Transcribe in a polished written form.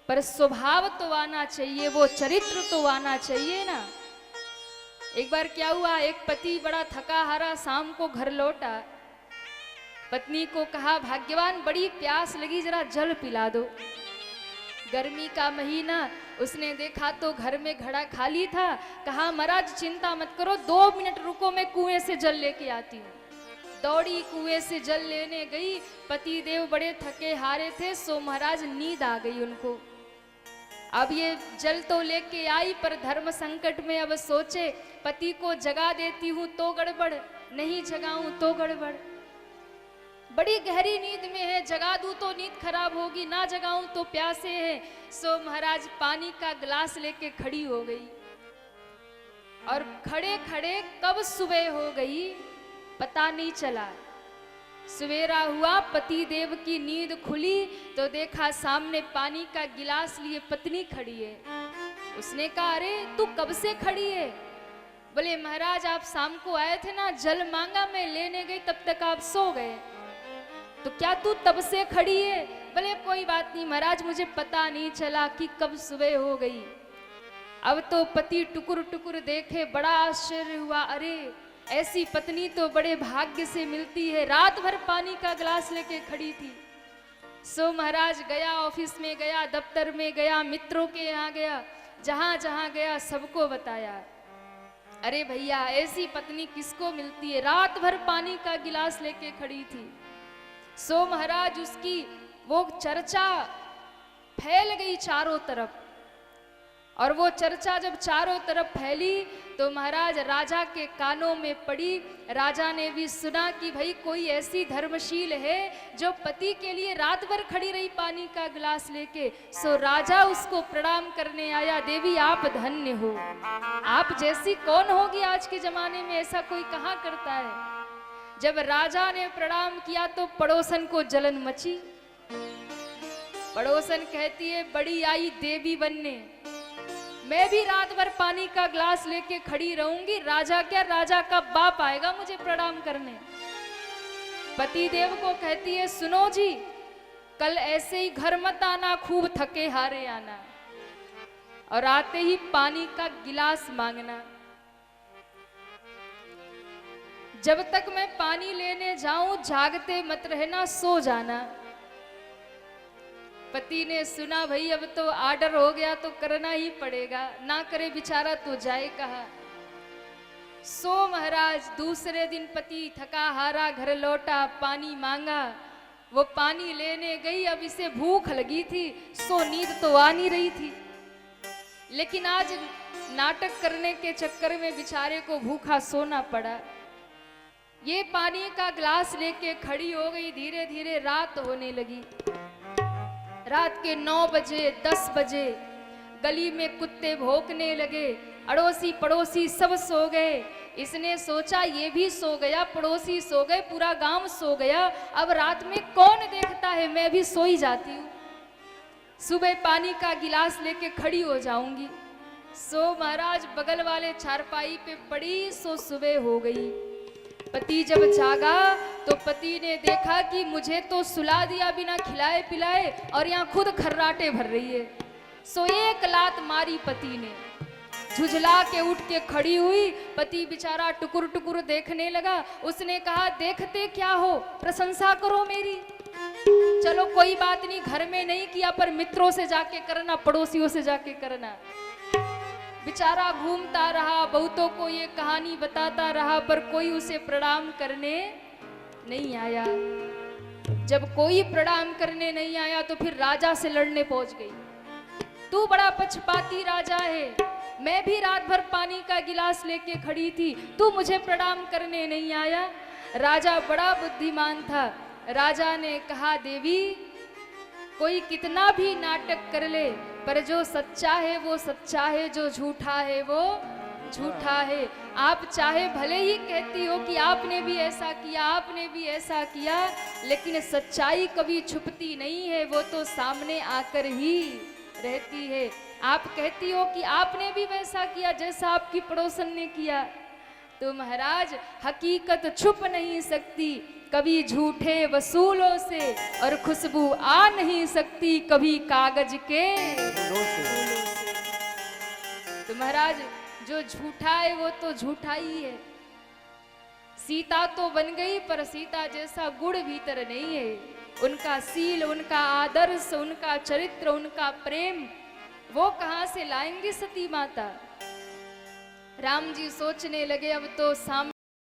पर स्वभाव तो आना चाहिए, वो चरित्र तो आना चाहिए ना। एक बार क्या हुआ, एक पति बड़ा थका हारा शाम को घर लौटा। पत्नी को कहा, भाग्यवान बड़ी प्यास लगी, जरा जल पिला दो। गर्मी का महीना, उसने देखा तो घर में घड़ा खाली था। कहा, महाराज चिंता मत करो, 2 मिनट रुको, मैं कुएं से जल लेके आती हूँ। दौड़ी कुएं से जल लेने गई। पति देव बड़े थके हारे थे, सो महाराज नींद आ गई उनको। अब ये जल तो लेके आई, पर धर्म संकट में अब सोचे पति को जगा देती हूँ तो गड़बड़, नहीं जगाऊं तो गड़बड़। बड़ी गहरी नींद में है, जगा दूं तो नींद खराब होगी, ना जगाऊं तो प्यासे है। सो महाराज पानी का गिलास लेके खड़ी हो गई, और खड़े खड़े कब सुबह हो गई पता नहीं चला। सवेरा हुआ, पति देव की नींद खुली तो देखा सामने पानी का गिलास लिए पत्नी खड़ी है। उसने कहा, अरे तू कब से खड़ी है? बोले, महाराज आप शाम को आए थे ना, जल मांगा, मैं लेने गई, तब तक आप सो गए। तो क्या तू तब से खड़ी है? बोले, कोई बात नहीं महाराज, मुझे पता नहीं चला कि कब सुबह हो गई। अब तो पति टुकुर टुकुर देखे, बड़ा आश्चर्य हुआ, अरे ऐसी पत्नी तो बड़े भाग्य से मिलती है, रात भर पानी का गिलास लेके खड़ी थी। सो महाराज गया, ऑफिस में गया, दफ्तर में गया, मित्रों के यहाँ गया, जहां जहां गया सबको बताया, अरे भैया ऐसी पत्नी किसको मिलती है, रात भर पानी का गिलास लेके खड़ी थी। सो महाराज उसकी वो चर्चा फैल गई चारों तरफ, और वो चर्चा जब चारों तरफ फैली तो महाराज राजा के कानों में पड़ी। राजा ने भी सुना कि भाई कोई ऐसी धर्मशील है जो पति के लिए रात भर खड़ी रही पानी का गिलास लेके। सो राजा उसको प्रणाम करने आया, देवी आप धन्य हो, आप जैसी कौन होगी आज के जमाने में, ऐसा कोई कहाँ करता है। जब राजा ने प्रणाम किया तो पड़ोसन को जलन मची। पड़ोसन कहती है, बड़ी आई देवी बनने, मैं भी रात भर पानी का ग्लास लेके खड़ी रहूंगी, राजा क्या, राजा का बाप आएगा मुझे प्रणाम करने। पति देव को कहती है, सुनो जी, कल ऐसे ही घर मत आना, खूब थके हारे आना, और आते ही पानी का गिलास मांगना। जब तक मैं पानी लेने जाऊं जागते मत रहना, सो जाना। पति ने सुना, भाई अब तो आर्डर हो गया तो करना ही पड़ेगा, ना करे बेचारा तो जाए कहाँ। सो महाराज दूसरे दिन पति थका हारा घर लौटा, पानी मांगा, वो पानी लेने गई। अब इसे भूख लगी थी, सो नींद तो आ नहीं रही थी, लेकिन आज नाटक करने के चक्कर में बेचारे को भूखा सोना पड़ा। ये पानी का ग्लास लेके खड़ी हो गई, धीरे धीरे रात होने लगी। रात के 9 बजे 10 बजे गली में कुत्ते भौंकने लगे, अड़ोसी पड़ोसी सब सो गए। इसने सोचा ये भी सो गया, पड़ोसी सो गए, पूरा गांव सो गया, अब रात में कौन देखता है, मैं भी सो ही जाती हूँ, सुबह पानी का गिलास लेके खड़ी हो जाऊंगी। सो महाराज बगल वाले चारपाई पे पड़ी, सो सुबह हो गई। पति जब जागा तो पति ने देखा कि मुझे तो सुला दिया बिना खिलाए पिलाए, और यहाँ खुद खर्राटे भर रही है। सो एक लात मारी पति ने, झुझला के उठ के खड़ी हुई। पति बेचारा टुकुर टुकुर देखने लगा। उसने कहा, देखते क्या हो, प्रशंसा करो मेरी। चलो कोई बात नहीं, घर में नहीं किया पर मित्रों से जाके करना, पड़ोसियों से जाके करना। बेचारा घूमता रहा, बहुतों को ये कहानी बताता रहा, पर कोई उसे प्रणाम करने नहीं आया। जब कोई प्रणाम करने नहीं आया तो फिर राजा से लड़ने पहुंच गई। तू बड़ा पक्षपाती राजा है, मैं भी रात भर पानी का गिलास लेके खड़ी थी, तू मुझे प्रणाम करने नहीं आया। राजा बड़ा बुद्धिमान था। राजा ने कहा, देवी कोई कितना भी नाटक कर ले, पर जो सच्चा है वो सच्चा है, जो झूठा है वो झूठा है। आप चाहे भले ही कहती हो कि आपने भी ऐसा किया, आपने भी ऐसा किया, लेकिन सच्चाई कभी छुपती नहीं है, वो तो सामने आकर ही रहती है। आप कहती हो कि आपने भी वैसा किया जैसा आपकी पड़ोसन ने किया, तो महाराज हकीकत छुप नहीं सकती, कभी झूठे वसूलों से, और खुशबू आ नहीं सकती कभी कागज के फूलों से। तो महाराज जो झूठा है वो तो झूठा ही है। सीता तो बन गई पर सीता जैसा गुण भीतर नहीं है। उनका सील, उनका आदर्श, उनका चरित्र, उनका प्रेम वो कहां से लाएंगी सती माता। राम जी सोचने लगे अब तो सामने